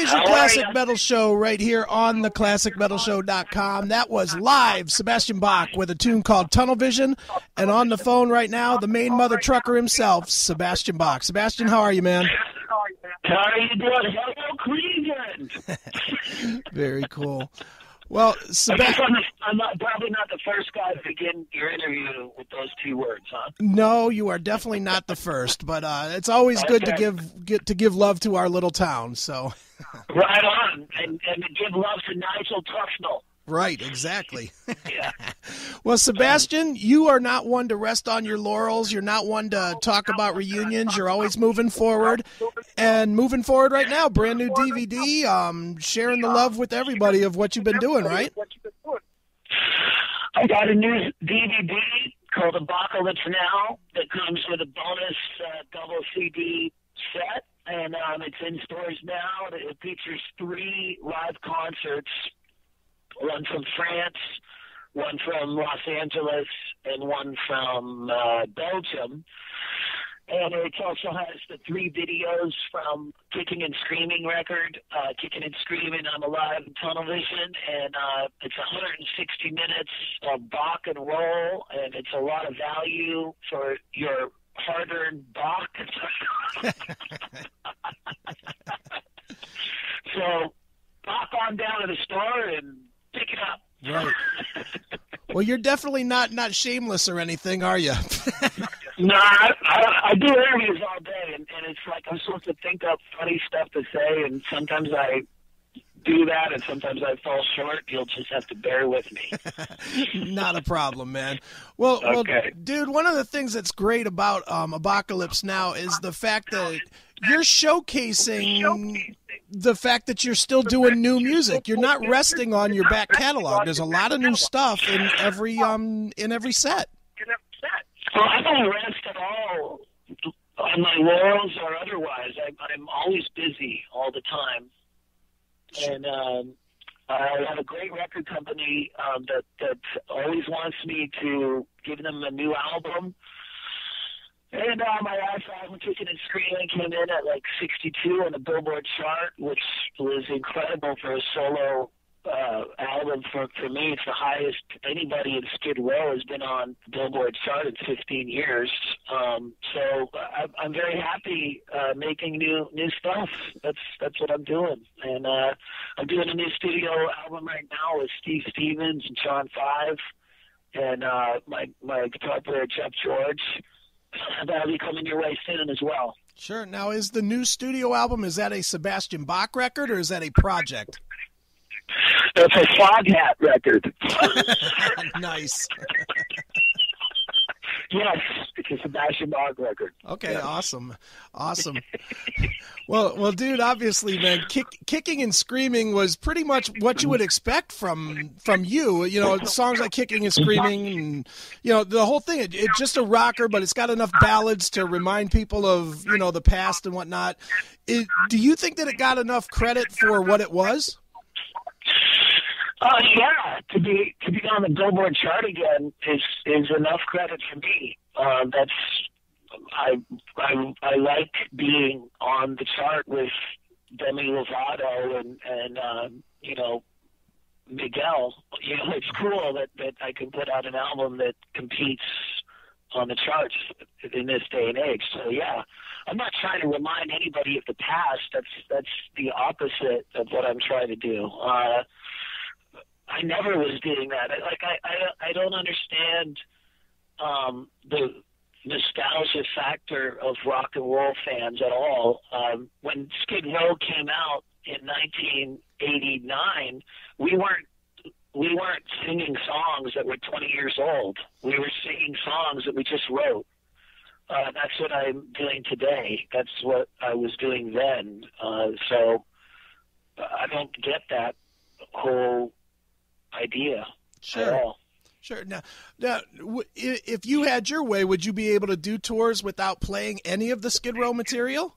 is your Classic Metal Show right here on the ClassicMetalShow.com. That was live Sebastian Bach with a tune called Tunnel Vision. And on the phone right now, the main mother trucker himself, Sebastian Bach. Sebastian, how are you, man? How are you doing? Hello, Cleveland. Very cool. Well, Sebastian, I'm probably not the first guy to begin your interview with those two words, huh? No, you are definitely not the first, but it's always good to give love to our little town. So, right on, and to give love to Nigel Tufnell. Right, exactly. Yeah. Well, Sebastian, you are not one to rest on your laurels. You're not one to talk about reunions. You're always moving forward. And moving forward right now, brand new DVD, sharing the love with everybody of what you've been doing, right? I got a new DVD called ABACHALYPSE Now that comes with a bonus double CD set. And it's in stores now. It features 3 live concerts. One from France, one from Los Angeles, and one from Belgium. And it also has the 3 videos from Kicking and Screaming record, Kicking and Screaming, I'm Alive, and Tunnel Vision. And it's 160 minutes of Bach and roll, and it's a lot of value for your hard-earned Bach. So pop on down to the store and pick it up. Right. Well, you're definitely not shameless or anything, are you? No, I do interviews all day, and it's like I'm supposed to think up funny stuff to say, and sometimes I do that, and sometimes I fall short. You'll just have to bear with me. Not a problem, man. Well, okay. Well, dude, one of the things that's great about ABACHALYPSE Now is the fact that you're showcasing the fact that you're still doing new music. You're not resting on your back catalog. There's a lot of new stuff in every set. Well, I don't rest at all on my laurels or otherwise. I'm always busy all the time. And I have a great record company that always wants me to give them a new album. And my last album, Kicking and Screaming, came in at like 62 on the Billboard chart, which was incredible for a solo album. For me, it's the highest anybody in Skid Row has been on the Billboard chart in 15 years. So I'm very happy making new stuff. That's what I'm doing. And I'm doing a new studio album right now with Steve Stevens and John Five, and my guitar player Jeff George. That'll be coming your way soon as well. Sure. Now, is the new studio album, is that a Sebastian Bach record or is that a project? It's a Foghat record. Nice. Yes, it's a Sebastian Bach record. Okay, yes. Awesome. Well, dude, obviously, man, Kicking and Screaming was pretty much what you would expect from you. You know, songs like Kicking and Screaming, and you know the whole thing. It's just a rocker, but it's got enough ballads to remind people of the past and whatnot. Do you think that it got enough credit for what it was? Yeah, to be on the Billboard chart again is enough credit for me. I like being on the chart with Demi Lovato and Miguel. It's cool that I can put out an album that competes on the charts in this day and age. So yeah, I'm not trying to remind anybody of the past. That's the opposite of what I'm trying to do. I never was doing that. I don't understand the nostalgia factor of rock and roll fans at all. When Skid Row came out in 1989, we weren't singing songs that were 20 years old. We were singing songs that we just wrote. That's what I'm doing today. That's what I was doing then. So I don't get that whole idea at all. Sure. Now, if you had your way, would you be able to do tours without playing any of the Skid Row material?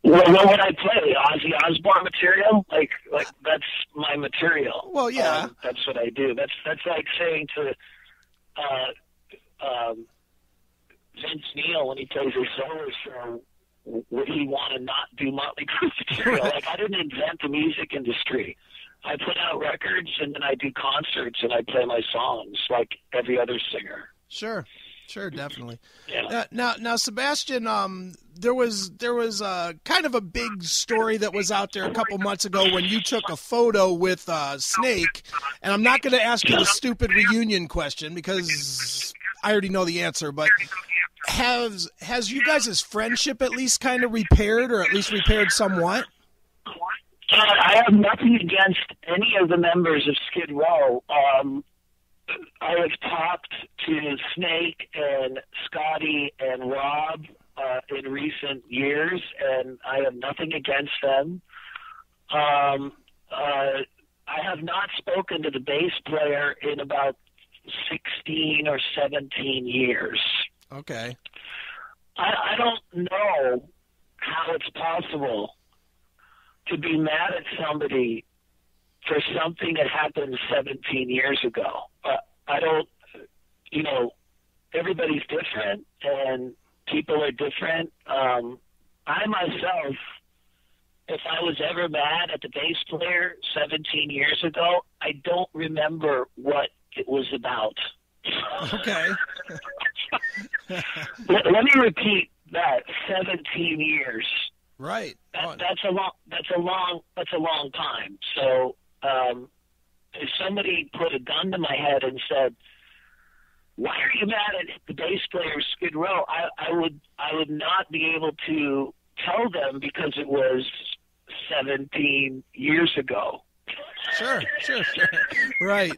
Well, what would I play? Ozzy Osbourne material? Like that's my material. Well, yeah. That's what I do. That's like saying to Vince Neil when he plays his solo show, would he want to not do Motley Crue material? Like, I didn't invent the music industry. I put out records, and then I do concerts, and I play my songs like every other singer. Sure, definitely. Yeah. Now, Sebastian, there was kind of a big story that was out there a couple months ago when you took a photo with Snake, and I'm not going to ask you the stupid reunion question because I already know the answer, but has you guys' friendship at least kind of repaired, or at least repaired somewhat? I have nothing against any of the members of Skid Row. I have talked to Snake and Scotty and Rob in recent years, and I have nothing against them. I have not spoken to the bass player in about 16 or 17 years. Okay. I don't know how it's possible to be mad at somebody for something that happened 17 years ago. I don't, everybody's different and people are different. I myself, if I was ever mad at the bass player 17 years ago, I don't remember what it was about. Okay. Let me repeat that: 17 years. Right. That's a long time. So if somebody put a gun to my head and said, "Why are you mad at the bass player Skid Row?" I would not be able to tell them because it was 17 years ago. Sure. Right.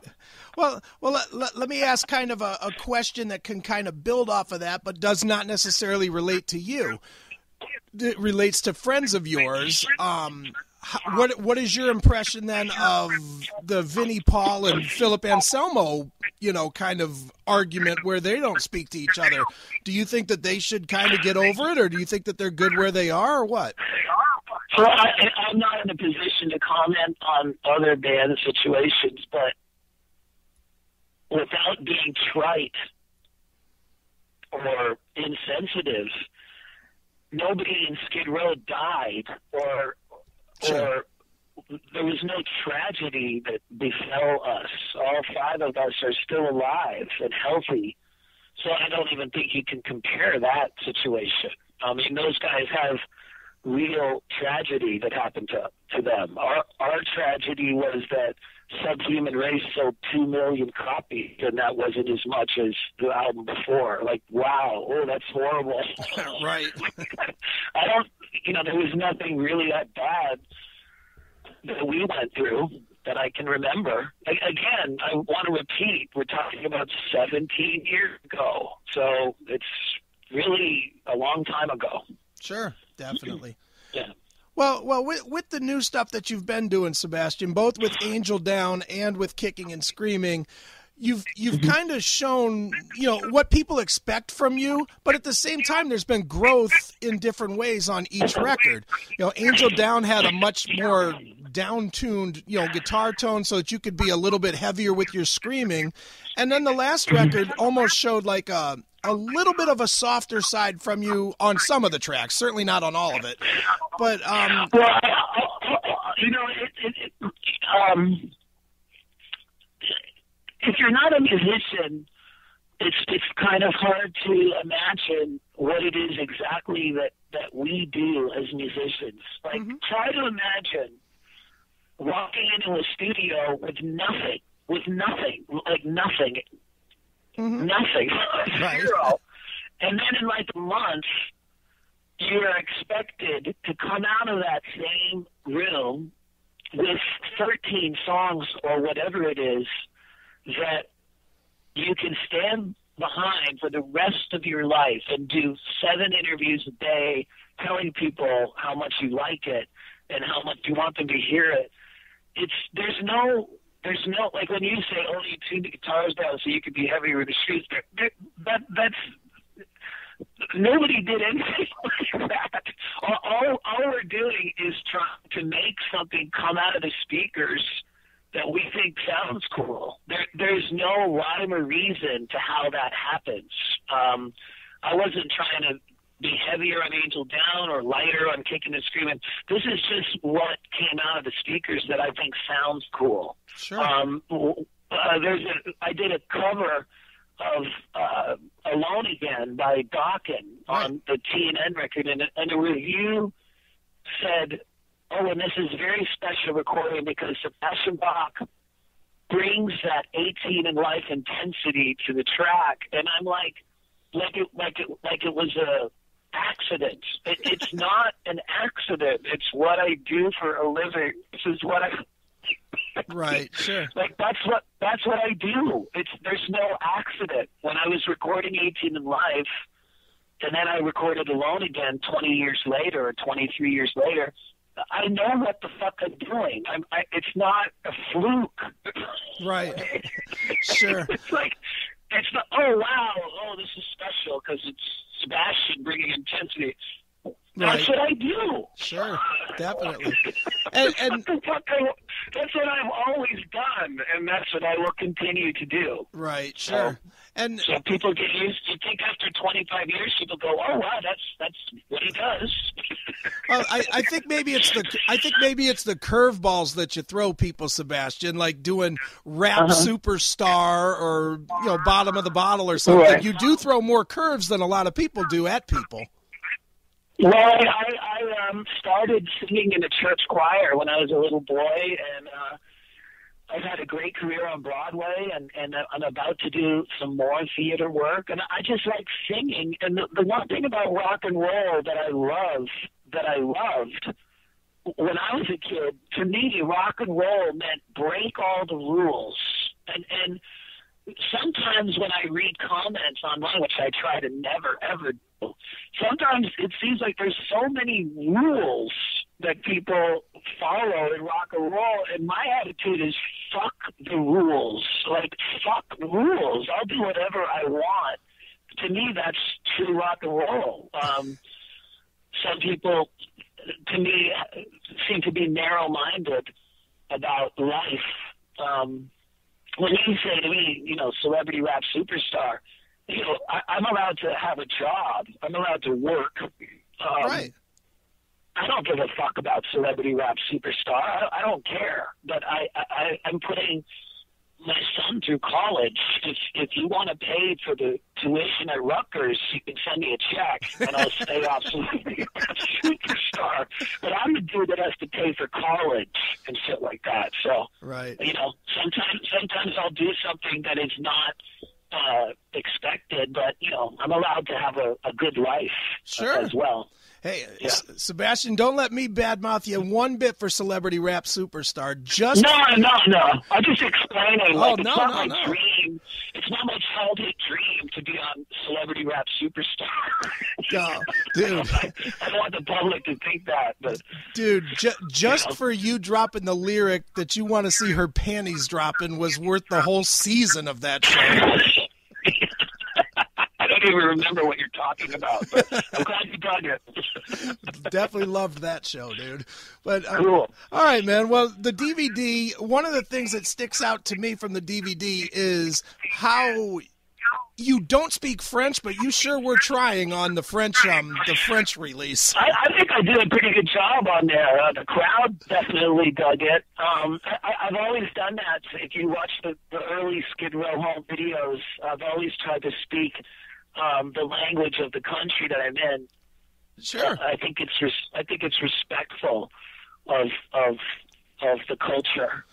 Well, let me ask kind of a question that can kind of build off of that, but does not necessarily relate to you. It relates to friends of yours. What is your impression then of the Vinnie Paul and Philip Anselmo, kind of argument where they don't speak to each other? Do you think that they should kind of get over it, or do you think that they're good where they are, or what? Well, I'm not in a position to comment on other band situations, but without being trite or insensitive, nobody in Skid Row died, or there was no tragedy that befell us. All five of us are still alive and healthy, so I don't even think you can compare that situation. I mean, those guys have real tragedy that happened to them. Our tragedy was that Subhuman Race sold 2 million copies, and that wasn't as much as the album before. Like, wow, that's horrible. Right. There was nothing really that bad that we went through that I can remember. Again, I want to repeat, we're talking about 17 years ago, so it's really a long time ago. Sure, definitely. Yeah. Well, with the new stuff that you've been doing, Sebastian, both with Angel Down and with Kicking and Screaming, you've kind of shown, what people expect from you, but at the same time, there's been growth in different ways on each record. Angel Down had a much more down-tuned, guitar tone so that you could be a little bit heavier with your screaming. And then the last record almost showed like a little bit of a softer side from you on some of the tracks, certainly not on all of it. But if you're not a musician, it's kind of hard to imagine what it is exactly that we do as musicians. Like, try to imagine walking into a studio with nothing, like nothing. Nothing. Right. Zero. And then in like a month, you are expected to come out of that same room with 13 songs or whatever it is that you can stand behind for the rest of your life and do 7 interviews a day telling people how much you like it and how much you want them to hear it. There's no, like when you say, you tune the guitars down so you could be heavier in the streets, that's, nobody did anything like that. All we're doing is trying to make something come out of the speakers that we think sounds cool. There's no rhyme or reason to how that happens. I wasn't trying to be heavier on Angel Down or lighter on Kicking and Screaming. This is just what came out of the speakers that I think sounds cool. Sure. I did a cover of Alone Again by Dokken on the TNN record, and a review said, oh, and this is a very special recording because Sebastian Bach brings that 18 in life intensity to the track. And I'm like it was a accident. It's not an accident. It's what I do for a living. This is what I right, sure. Like that's what I do. There's no accident. When I was recording 18 in life, and then I recorded Alone Again 20 years later or 23 years later, I know what the fuck I'm doing. It's not a fluke. Right. Sure. It's like, it's not, oh, wow, oh, this is special because it's Sebastian bringing intensity. That's what I do. Sure, definitely. And that's what I've always done, and that's what I will continue to do. Right, sure. So people get used to. Think after 25 years, people go, "Oh wow, that's what he does." Well, I think maybe it's the curveballs that you throw people, Sebastian, like doing rap superstar or bottom of the bottle or something. Right. You do throw more curves than a lot of people do at people. Well, I started singing in a church choir when I was a little boy, and I've had a great career on Broadway, and I'm about to do some more theater work, and I just like singing. And the one thing about rock and roll that I loved when I was a kid, to me, rock and roll meant break all the rules. And sometimes when I read comments online, which I try to never, ever do, sometimes it seems like there's so many rules that people follow in rock and roll, and my attitude is fuck the rules. Like, fuck the rules. I'll do whatever I want. To me, that's true rock and roll. Some people, to me, seem to be narrow-minded about life. When you say to me, celebrity rap superstar, I'm allowed to have a job. I'm allowed to work. Right. I don't give a fuck about celebrity rap superstar. I don't care. But I'm putting my son through college. If you want to pay for the tuition at Rutgers, you can send me a check, and I'll stay off celebrity rap superstar. But I'm the dude that has to pay for college and shit like that. So, right. Sometimes I'll do something that is not expected, but I'm allowed to have a good life as well. Hey, yeah. Sebastian, don't let me badmouth you one bit for celebrity rap superstar. No. I'm just explaining. It's not my dream. It's not my childhood dream to be on celebrity rap superstar. Oh, dude. I don't want the public to think that, but dude, just for you dropping the lyric that you want to see her panties dropping was worth the whole season of that show. I don't even remember what you're talking about, but I'm glad you dug it. Definitely loved that show, dude. But cool. All right, man. Well, the DVD, one of the things that sticks out to me from the DVD is how you don't speak French, but you sure were trying on the French release. I think I did a pretty good job on there. The crowd definitely dug it. I've always done that. If you watch the early Skid Row home videos, I've always tried to speak the language of the country that I'm in. Sure. I think it's respectful of the culture.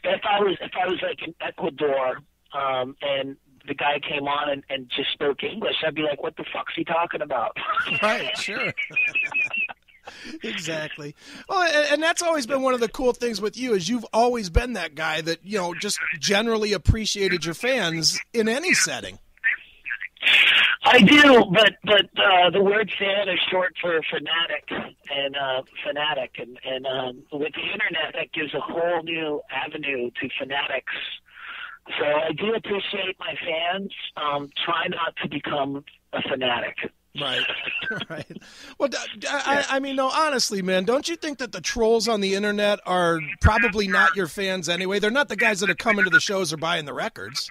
If I was like in Ecuador and the guy came on and just spoke English, I'd be like, what the fuck's he talking about? Right, sure. Exactly. Well, and that's always been one of the cool things with you is you've always been that guy that, just generally appreciated your fans in any setting. I do, but the word fan is short for fanatic, and with the internet, that gives a whole new avenue to fanatics. So I do appreciate my fans. Try not to become a fanatic. Right, right. Well, I mean, no, honestly, man, don't you think that the trolls on the internet are probably not your fans anyway? They're not the guys that are coming to the shows or buying the records.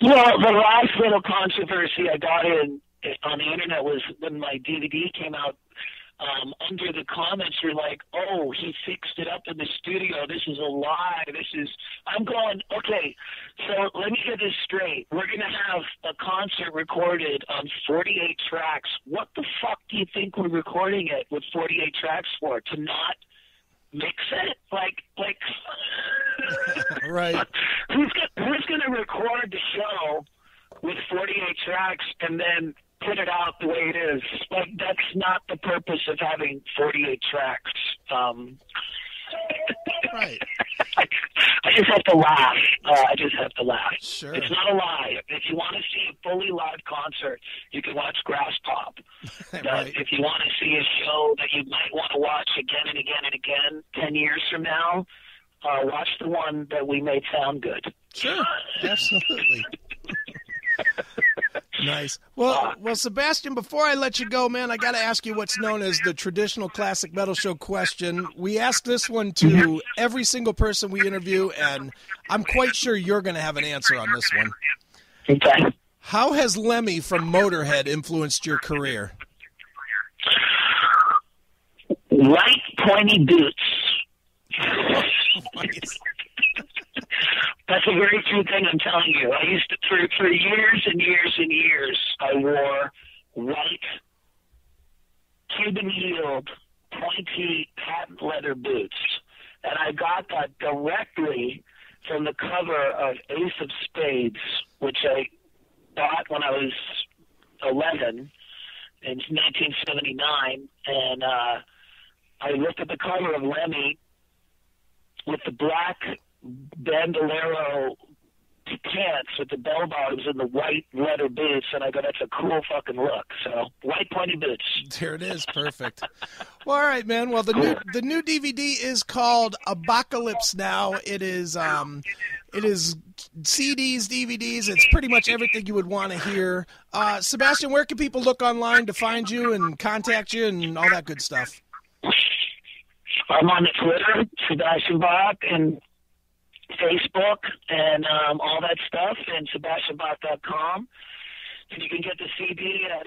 Well, the last little controversy I got in on the internet was when my DVD came out. Under the comments, you're like, "Oh, he fixed it up in the studio. This is a lie. I'm going, okay, so let me get this straight. We're going to have a concert recorded on 48 tracks. What the fuck do you think we're recording it with 48 tracks for? To not mix it? Like, right. Who's going to record the show with 48 tracks and then put it out the way it is? Like, that's not the purpose of having 48 tracks. Right. I just have to laugh. Sure. It's not a lie. If you want to see a fully live concert, you can watch Grass Pop. Right. If you want to see a show that you might want to watch again and again and again 10 years from now, watch the one that we made sound good. Sure. Absolutely. Nice. Well, Sebastian, before I let you go, man, I got to ask you what's known as the traditional classic metal show question. We ask this one to every single person we interview, and I'm quite sure you're going to have an answer on this one. Okay. How has Lemmy from Motorhead influenced your career? White pointy boots. Nice. That's a very true thing, I'm telling you. I used to, for years and years and years, I wore white, Cuban-heeled, pointy patent leather boots. And I got that directly from the cover of Ace of Spades, which I bought when I was 11 in 1979. And I looked at the cover of Lemmy with the black bandolero pants with the bell bottoms and the white leather boots, and I go, that's a cool fucking look. So, white pointy boots. There it is. Perfect. Well, all right, man. Well, the new DVD is called ABACHALYPSE Now. It is CDs, DVDs. It's pretty much everything you would want to hear. Sebastian, where can people look online to find you and contact you and all that good stuff? I'm on the Twitter, Sebastian Bach, and Facebook, and all that stuff, and SebastianBach.com. And you can get the CD at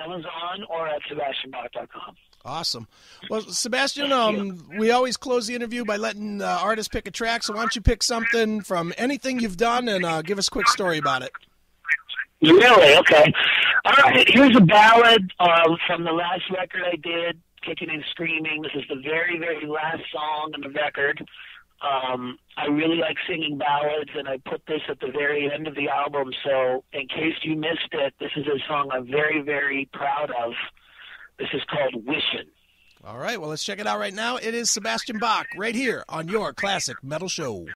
Amazon or at SebastianBach.com. Awesome. Well, Sebastian, we always close the interview by letting artists pick a track, so why don't you pick something from anything you've done and give us a quick story about it. Really? Okay. All right, here's a ballad from the last record I did, Kicking and Screaming. This is the very, very last song on the record. I really like singing ballads, and I put this at the very end of the album, so in case you missed it, this is a song I'm very, very proud of. This is called Wishin'. All right, well, let's check it out right now. It is Sebastian Bach right here on your Classic Metal Show.